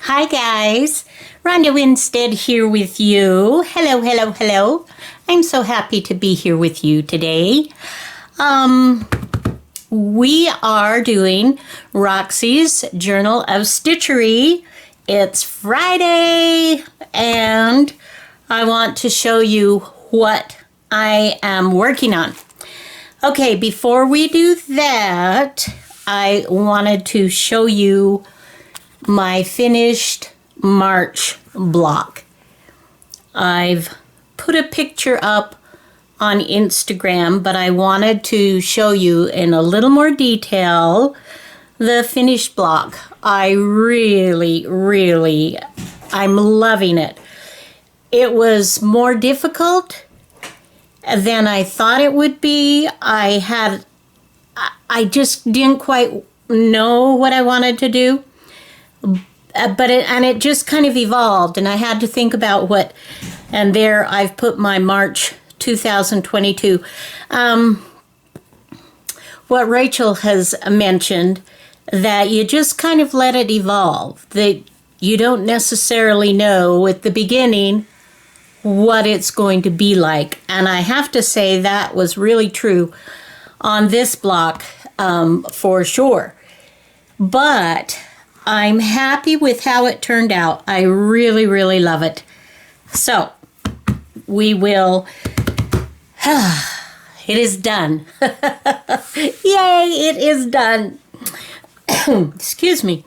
Hi guys, Ronda Winstead here with you. Hello, hello, hello. I'm so happy to be here with you today. We are doing Roxy's Journal of Stitchery. It's Friday and I want to show you what I am working on. Okay, before we do that, I wanted to show you my finished March block. I've put a picture up on Instagram, but I wanted to show you in a little more detail the finished block. I'm loving it. It was more difficult than I thought it would be. I just didn't quite know what I wanted to do. But it just kind of evolved, and I had to think about what, and there I've put my March 2022. What Rachel has mentioned, that you just kind of let it evolve, that you don't necessarily know at the beginning what it's going to be like. And I have to say that was really true on this block for sure. But I'm happy with how it turned out. I really love it. So, we will... It is done. Yay, it is done. Excuse me.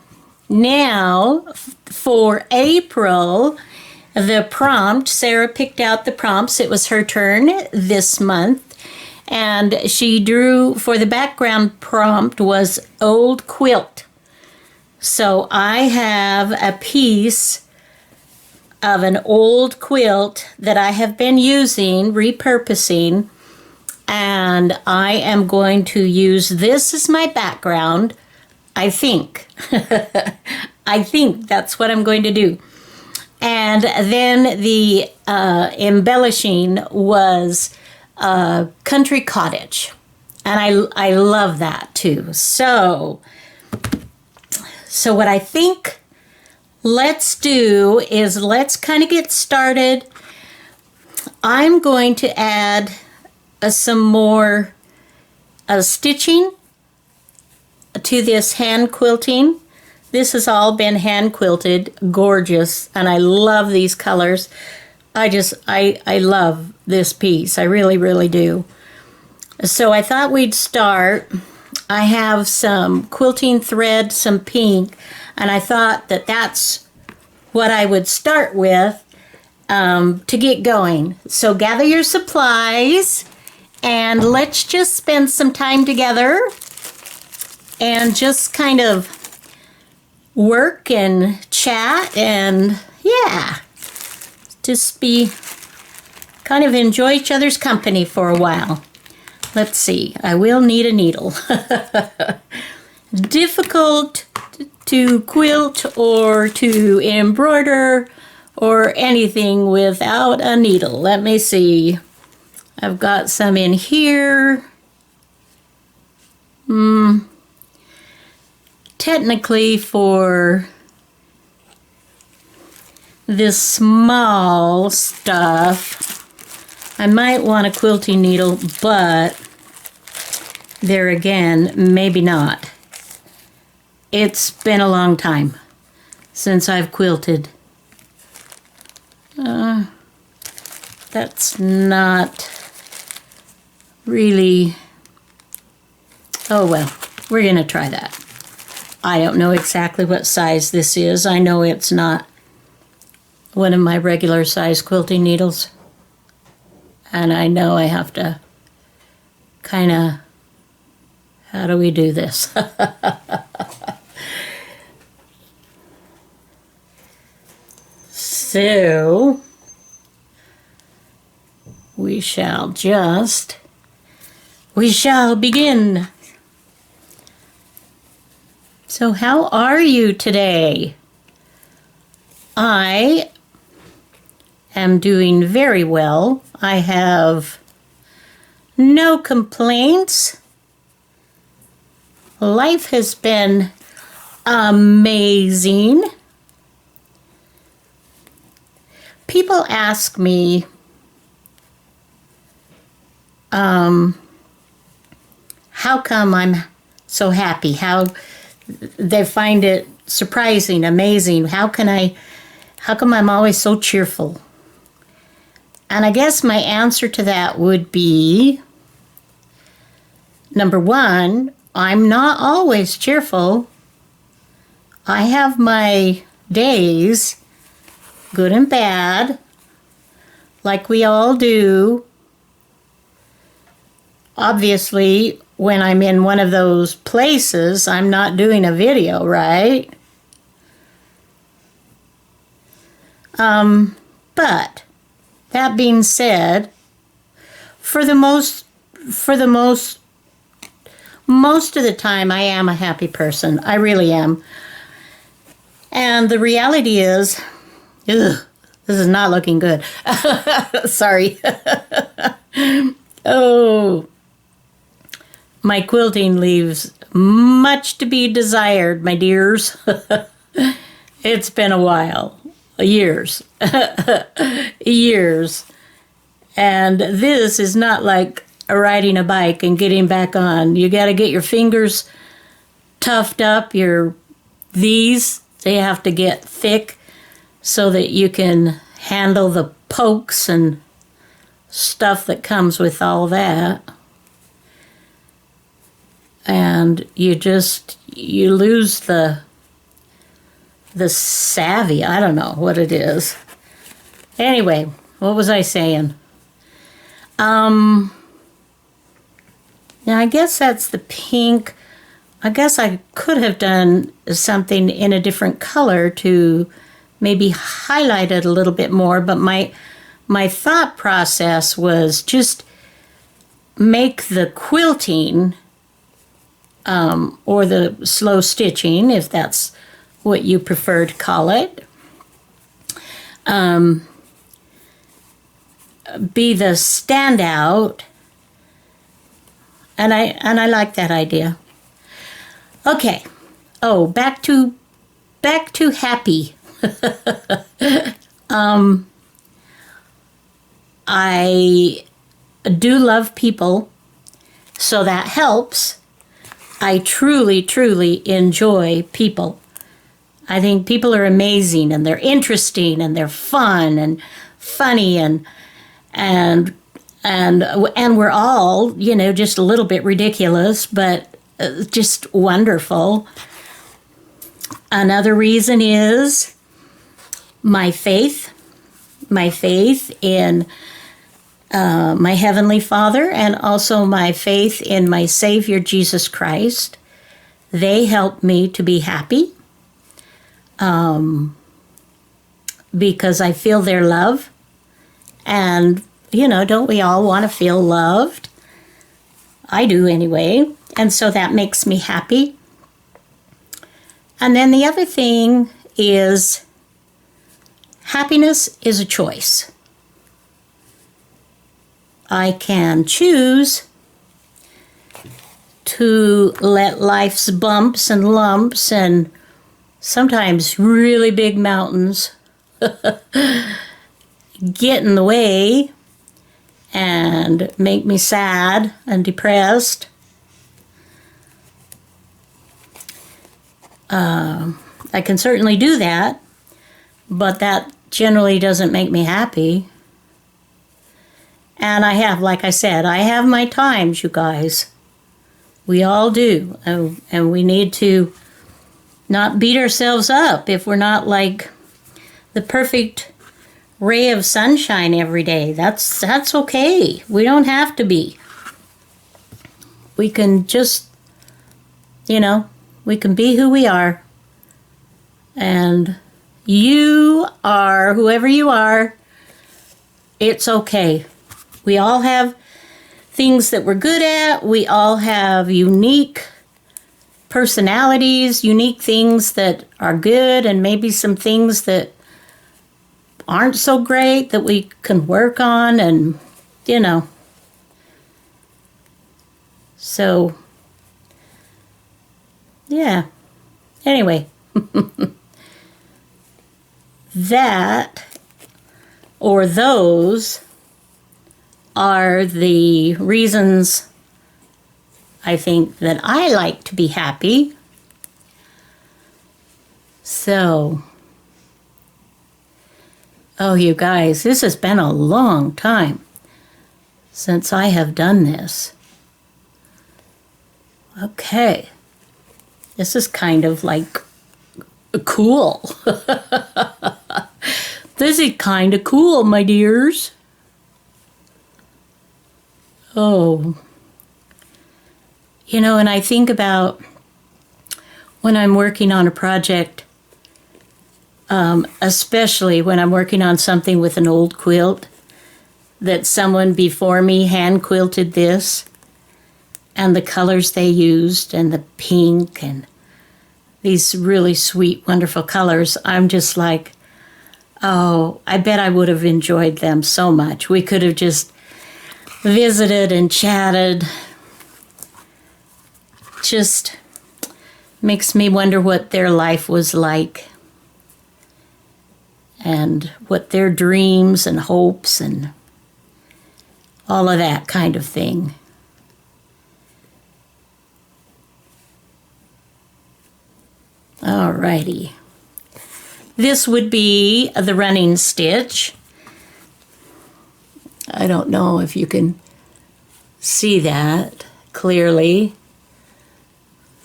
Now, for April, the prompt, Sarah picked out the prompts. It was her turn this month. And she drew, for the background prompt was Old Quilt. So I have a piece of an old quilt that I have been using, repurposing, and I am going to use this as my background, I think. I think that's what I'm going to do. And then the embellishing was Country Cottage, and I love that too. So what I think let's do is let's kind of get started. I'm going to add some more stitching to this hand quilting. This has all been hand quilted, gorgeous, and I love these colors. I love this piece. I really do. So I thought we'd start. I have some quilting thread, some pink, and I thought that that's what I would start with to get going. So gather your supplies and let's just spend some time together and just kind of work and chat and yeah, just be kind of enjoy each other's company for a while. Let's see, I will need a needle. Difficult to quilt or to embroider or anything without a needle. Let me see. I've got some in here. Technically for this small stuff, I might want a quilting needle, but there again, maybe not. It's been a long time since I've quilted. That's not really... Oh well, we're gonna try that. I don't know exactly what size this is. I know it's not one of my regular size quilting needles. And I know I have to kind of, how do we do this? So, we shall begin. So how are you today? I am doing very well. I have no complaints. Life has been amazing. people ask me, how come I'm so happy? How they find it surprising, amazing. How come I'm always so cheerful? And I guess my answer to that would be, number one, I'm not always cheerful. I have my days, good and bad, like we all do. Obviously, when I'm in one of those places, I'm not doing a video, right? But that being said, for the most of the time, I am a happy person. I really am. And the reality is, this is not looking good. Sorry. Oh, my quilting leaves much to be desired, my dears. It's been a while. Years. Years. And this is not like riding a bike and getting back on. You got to get your fingers toughed up. They have to get thick so that you can handle the pokes and stuff that comes with all that. And you lose the savvy. I don't know what it is. Anyway, what was I saying? Now I guess that's the pink. I guess I could have done something in a different color to maybe highlight it a little bit more, but my thought process was just make the quilting or the slow stitching, if that's what you prefer to call it, be the standout, and I like that idea. Okay. Oh, back to happy. I do love people, so that helps. I truly, truly enjoy people. I think people are amazing, and they're interesting, and they're fun and funny, and we're all, just a little bit ridiculous, but just wonderful. Another reason is my faith in my Heavenly Father, and also my faith in my Savior, Jesus Christ. They help me to be happy because I feel their love. And, don't we all want to feel loved? I do anyway. And so that makes me happy. And then the other thing is happiness is a choice. I can choose to let life's bumps and lumps and sometimes really big mountains get in the way and make me sad and depressed. I can certainly do that, but that generally doesn't make me happy. And I have, like I said, I have my times, you guys. We all do. And we need to not beat ourselves up if we're not like the perfect ray of sunshine every day. That's okay. We don't have to be. We can just, we can be who we are. And you are, whoever you are, it's okay. We all have things that we're good at. We all have unique personalities, unique things that are good, and maybe some things that aren't so great that we can work on, and, So, yeah. Anyway. That or those are the reasons I think that I like to be happy. So, oh, you guys, this has been a long time since I have done this. Okay. This is kind of like cool. This is kind of cool, my dears. Oh. You know, and I think about when I'm working on a project, especially when I'm working on something with an old quilt, that someone before me hand quilted this, and the colors they used, and the pink, and these really sweet, wonderful colors. I'm just like, oh, I bet I would have enjoyed them so much. We could have just visited and chatted. Just makes me wonder what their life was like, and what their dreams and hopes and all of that kind of thing. Alrighty. This would be the running stitch. I don't know if you can see that clearly,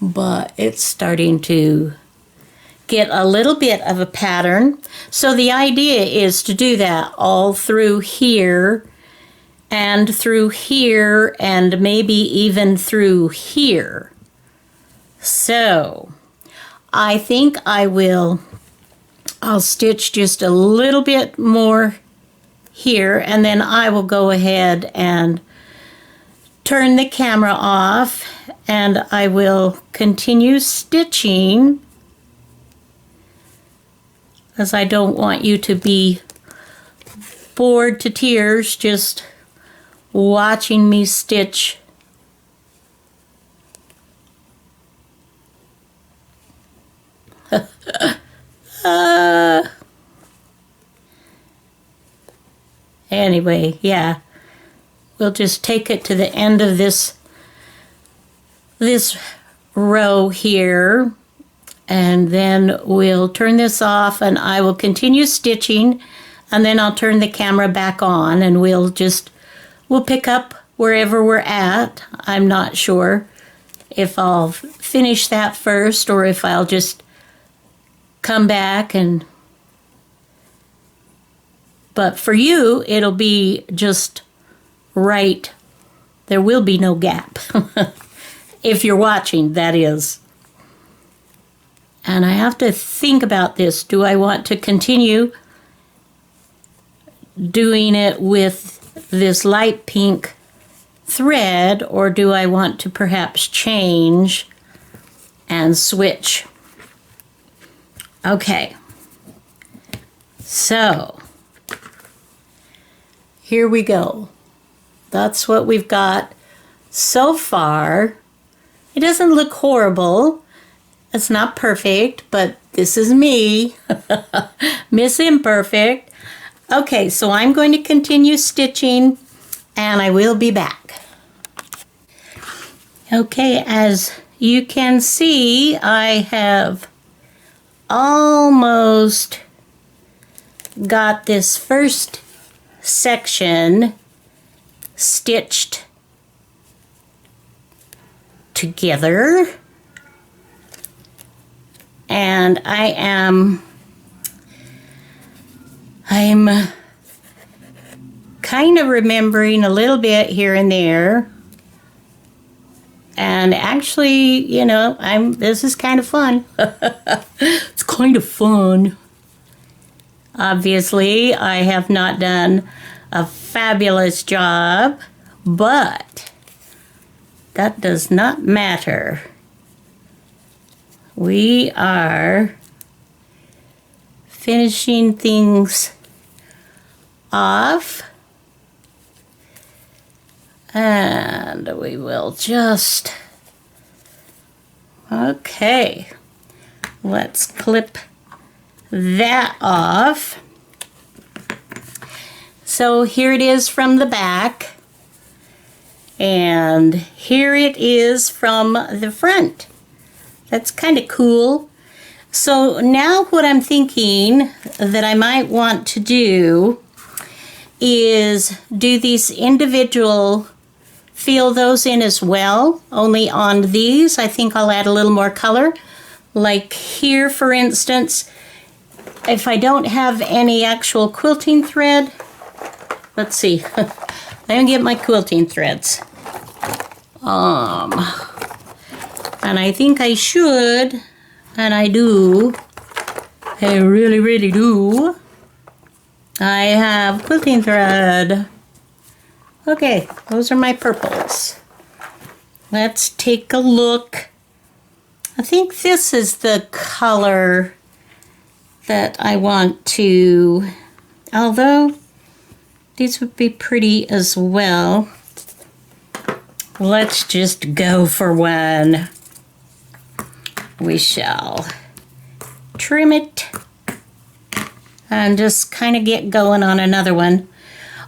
but it's starting to get a little bit of a pattern. So the idea is to do that all through here and through here and maybe even through here. So I think I'll stitch just a little bit more here, and then I will go ahead and turn the camera off, and I will continue stitching, as I don't want you to be bored to tears just watching me stitch. Anyway, yeah, we'll just take it to the end of this row here, and then we'll turn this off, and I will continue stitching, and then I'll turn the camera back on, and we'll pick up wherever we're at. I'm not sure if I'll finish that first or if I'll just come back but for you, it'll be just right. There will be no gap. If you're watching, that is. And I have to think about this. Do I want to continue doing it with this light pink thread, or do I want to perhaps change and switch? Okay. So here we go. That's what we've got so far. It doesn't look horrible. It's not perfect, but this is me, Miss Imperfect. Okay, so I'm going to continue stitching, and I will be back. Okay, as you can see, I have almost got this first section stitched together, and I'm kind of remembering a little bit here and there, and actually, you know, this is kind of fun. It's kind of fun. Obviously, I have not done a fabulous job, but that does not matter. We are finishing things off, and we will just, okay, let's clip that off. So here it is from the back. And here it is from the front. That's kind of cool. So now what I'm thinking that I might want to do is do these individual, fill those in as well. Only on these, I think I'll add a little more color. Like here, for instance, if I don't have any actual quilting thread, let's see. Let me get my quilting threads. And I think I should, and I do. I really, really do. I have quilting thread. Okay, those are my purples. Let's take a look. I think this is the color that I want to, although these would be pretty as well. Let's just go for one. We shall trim it and just kind of get going on another one.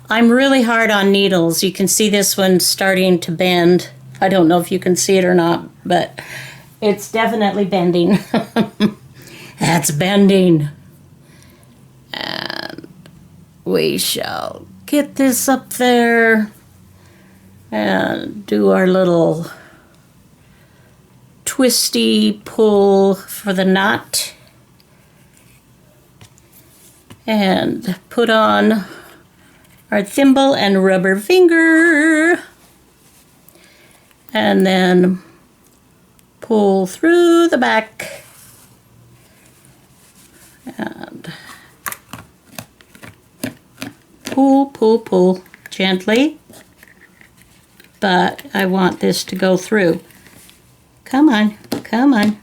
I'm really hard on needles. You can see this one starting to bend. I don't know if you can see it or not, but it's definitely bending. That's bending. And we shall get this up there and do our little twisty pull for the knot. And put on our thimble and rubber finger. And then pull through the back. And pull, pull, pull gently. But I want this to go through. Come on, come on.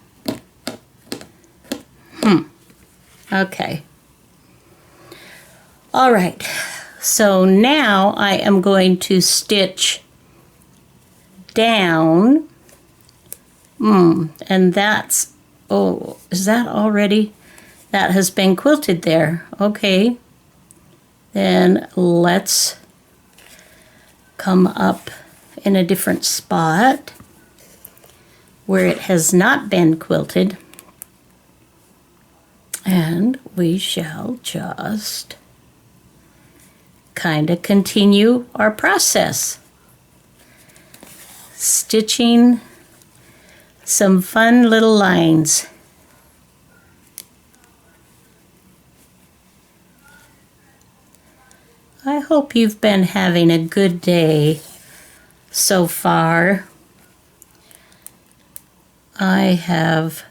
Okay. All right, so now I am going to stitch down. And that's, oh, is that already? That has been quilted there. Okay. Then let's come up in a different spot where it has not been quilted. And we shall just kind of continue our process. Stitching some fun little lines. I hope you've been having a good day so far. I have.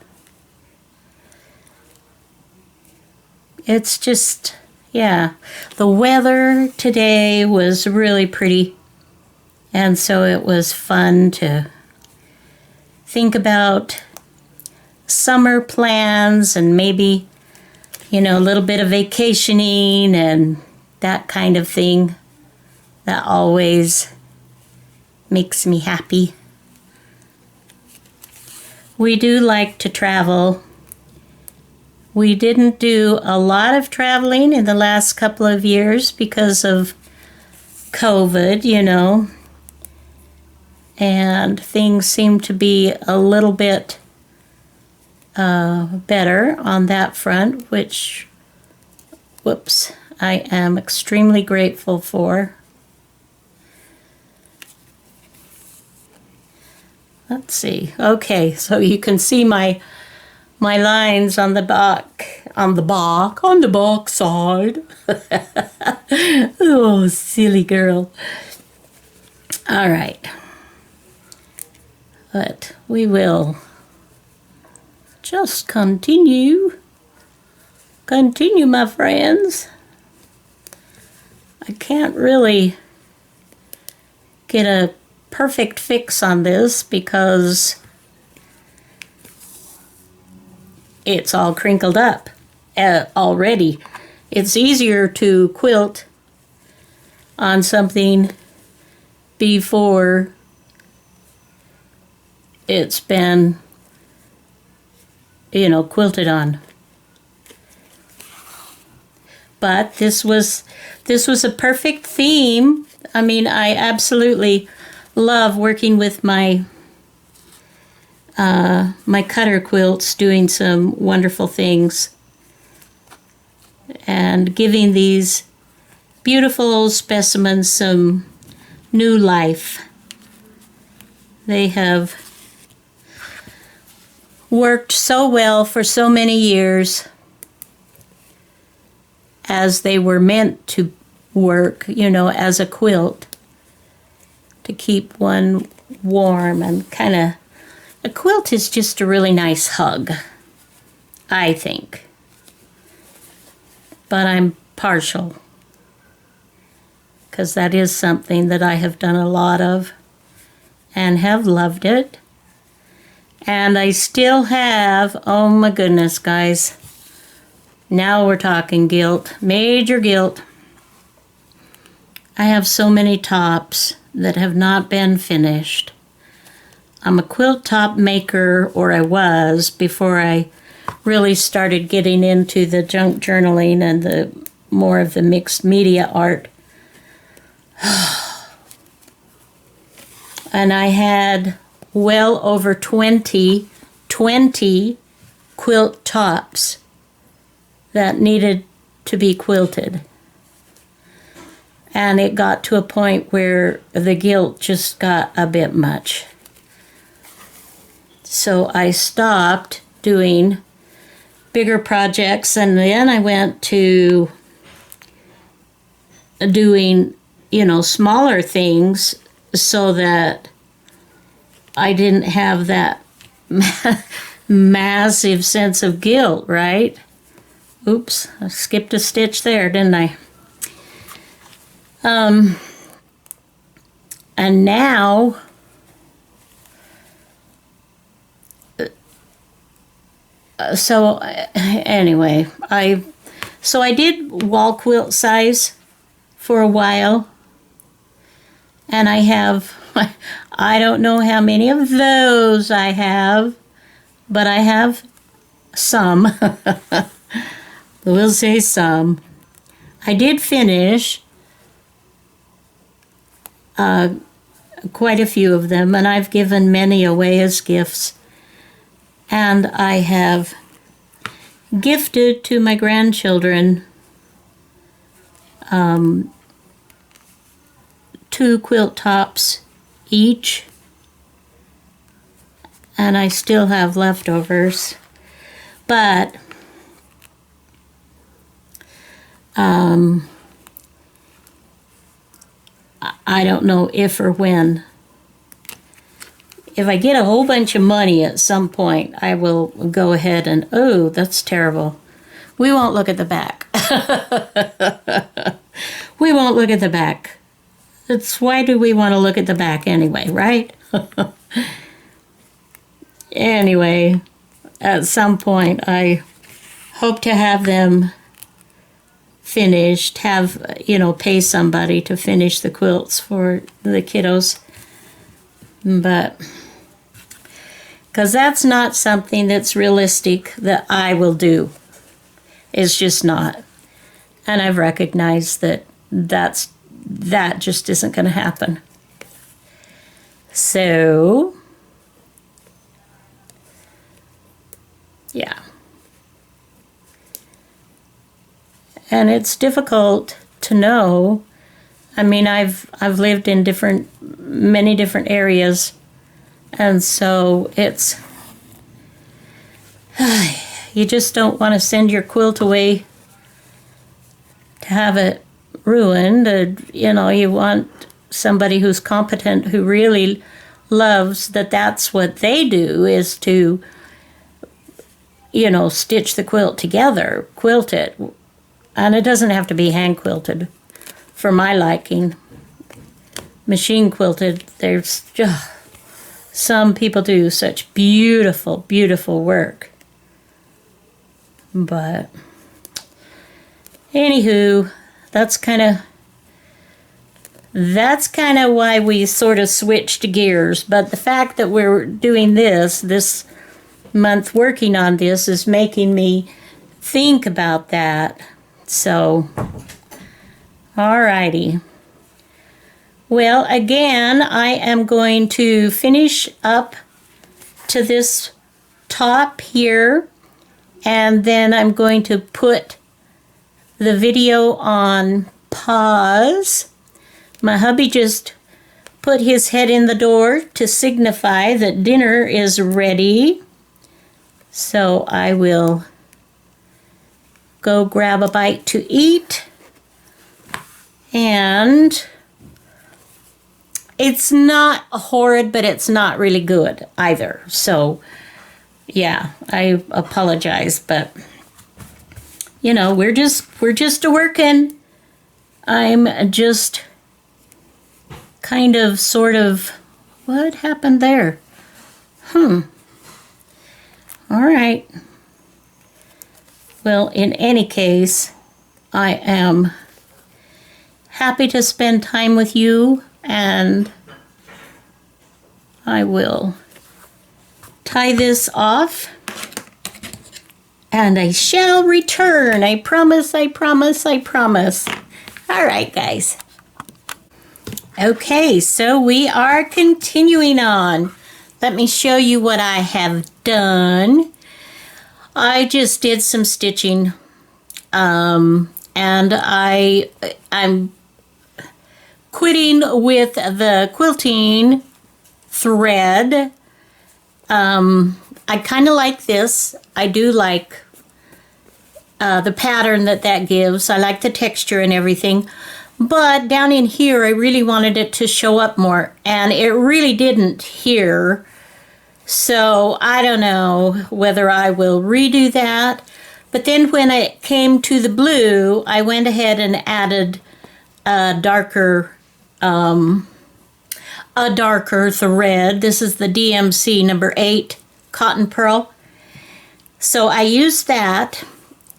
It's just, yeah, the weather today was really pretty, and so it was fun to think about summer plans and maybe, you know, a little bit of vacationing and that kind of thing. That always makes me happy. We do like to travel. We didn't do a lot of traveling in the last couple of years because of COVID, you know, and things seem to be a little bit better on that front, which, whoops, I am extremely grateful for. Let's see. Okay, so you can see my lines on the back, on the back side. Oh, silly girl. All right. But we will just continue. Continue, my friends. I can't really get a perfect fix on this because it's all crinkled up already. It's easier to quilt on something before it's been, you know, quilted on. but this was a perfect theme. I mean, I absolutely love working with my my cutter quilts, doing some wonderful things and giving these beautiful specimens some new life. They have worked so well for so many years as they were meant to work, you know, as a quilt, to keep one warm and kind of. A quilt is just a really nice hug, I think. But I'm partial, because that is something that I have done a lot of and have loved it. And I still have, oh my goodness, guys. Now we're talking guilt, major guilt. I have so many tops that have not been finished. I'm a quilt top maker, or I was, before I really started getting into the junk journaling and the more of the mixed media art. And I had well over 20 quilt tops that needed to be quilted. And it got to a point where the guilt just got a bit much. So I stopped doing bigger projects, and then I went to doing, you know, smaller things so that I didn't have that massive sense of guilt, right? Oops, I skipped a stitch there, didn't I? And now so anyway, I did wall quilt size for a while, and I have, I don't know how many of those I have, but I have some. We'll say some. I did finish quite a few of them, and I've given many away as gifts. And I have gifted to my grandchildren 2 quilt tops each. And I still have leftovers. But I don't know if or when. If I get a whole bunch of money at some point, I will go ahead and, oh, that's terrible. We won't look at the back. We won't look at the back. Why do we want to look at the back anyway, right? Anyway, at some point, I hope to have them finished, pay somebody to finish the quilts for the kiddos. But, because that's not something that's realistic that I will do. It's just not. And I've recognized that just isn't going to happen. So, yeah. And it's difficult to know. I mean, I've lived in many different areas, and so it's, you just don't want to send your quilt away to have it ruined. You want somebody who's competent, who really loves that's what they do, is to, stitch the quilt together, quilt it. And it doesn't have to be hand quilted. For my liking, machine quilted, there's some people do such beautiful, beautiful work. But anywho, that's kind of why we sort of switched gears. But the fact that we're doing this month, working on this, is making me think about that. So, alrighty. Well, again, I am going to finish up to this top here, and then I'm going to put the video on pause. My hubby just put his head in the door to signify that dinner is ready. So I will go grab a bite to eat. And it's not horrid, but it's not really good either. So yeah, I apologize, but you know, we're just a-working. I'm just kind of, sort of, what happened there? All right. Well, in any case, I am happy to spend time with you, and I will tie this off, and I shall return. I promise, I promise, I promise. All right, guys. Okay, so we are continuing on. Let me show you what I have done. I just did some stitching, and I'm quitting with the quilting thread. I kind of like this. I do like the pattern that gives. I like the texture and everything. But down in here, I really wanted it to show up more, and it really didn't here. So I don't know whether I will redo that. But then when it came to the blue, I went ahead and added a darker thread. This is the DMC number 8 cotton pearl. So I used that.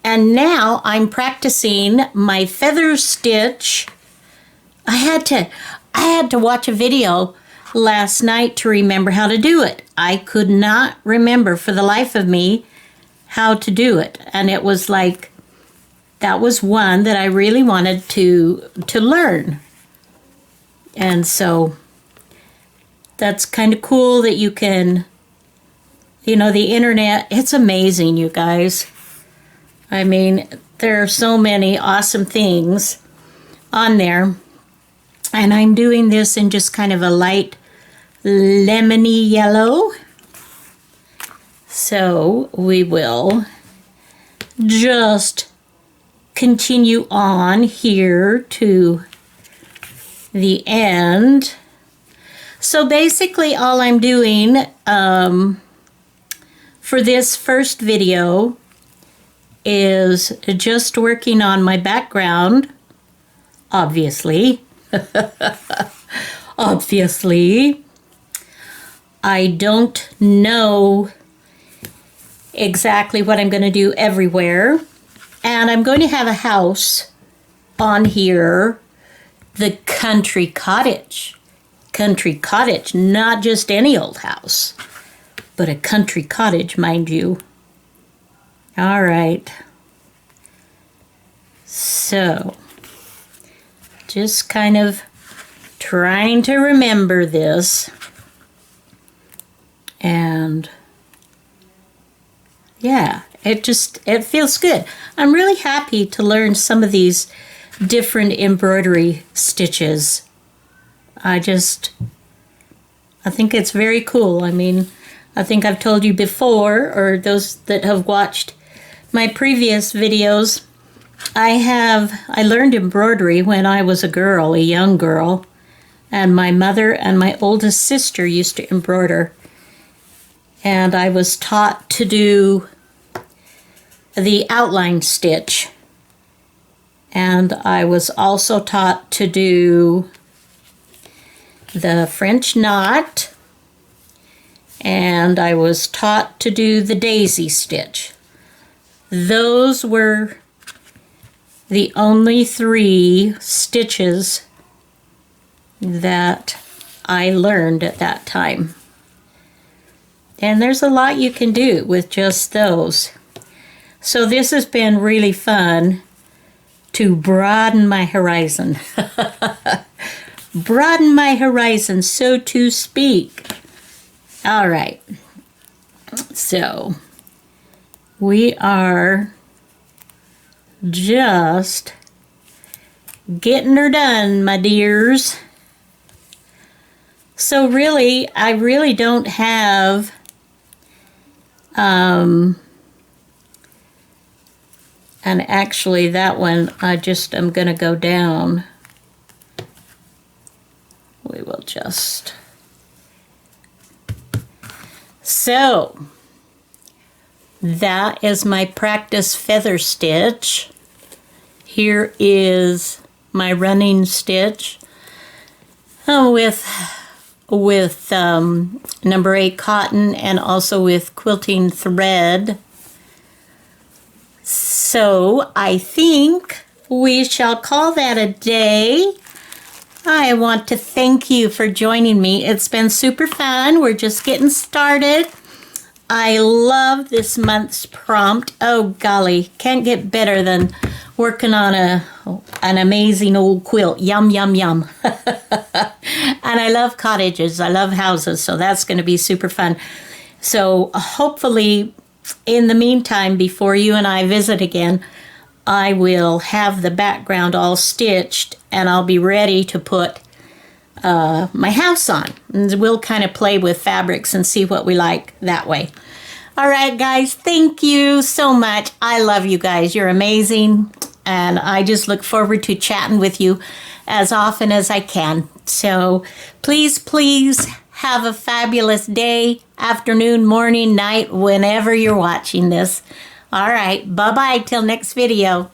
And now I'm practicing my feather stitch. I had to watch a video last night to remember how to do it. I could not remember for the life of me how to do it. And it was like, that was one that I really wanted to learn. And so that's kind of cool that you can, you know, the internet, it's amazing, you guys. I mean, there are so many awesome things on there. And I'm doing this in just kind of a light lemony yellow. So we will just continue on here to the end. So basically all I'm doing for this first video is just working on my background, obviously. Obviously. I don't know exactly what I'm going to do everywhere. And I'm going to have a house on here, the Country Cottage. Country Cottage, not just any old house, but a country cottage, mind you. All right. So, just kind of trying to remember this. And yeah, it feels good. I'm really happy to learn some of these different embroidery stitches. I think it's very cool. I mean, I think I've told you before, or those that have watched my previous videos, I learned embroidery when I was a young girl, and my mother and my oldest sister used to embroider. And I was taught to do the outline stitch. And I was also taught to do the French knot. And I was taught to do the daisy stitch. Those were the only 3 stitches that I learned at that time. And there's a lot you can do with just those. So this has been really fun to broaden my horizon. Broaden my horizon, so to speak. All right. So we are just getting her done, my dears. So really, I really don't have and actually that one I'm going to go down. We will just. So that is my practice feather stitch. Here is my running stitch with number 8 cotton and also with quilting thread. So I think we shall call that a day. I want to thank you for joining me. It's been super fun. We're just getting started. I love this month's prompt. Oh golly, can't get better than working on an amazing old quilt. Yum, yum, yum. And I love cottages. I love houses, so that's going to be super fun. So hopefully, in the meantime, before you and I visit again, I will have the background all stitched and I'll be ready to put my house on. And we'll kind of play with fabrics and see what we like that way. All right, guys, thank you so much. I love you guys. You're amazing. And I just look forward to chatting with you as often as I can. So please, please have a fabulous day, afternoon, morning, night, whenever you're watching this. All right, bye-bye till next video.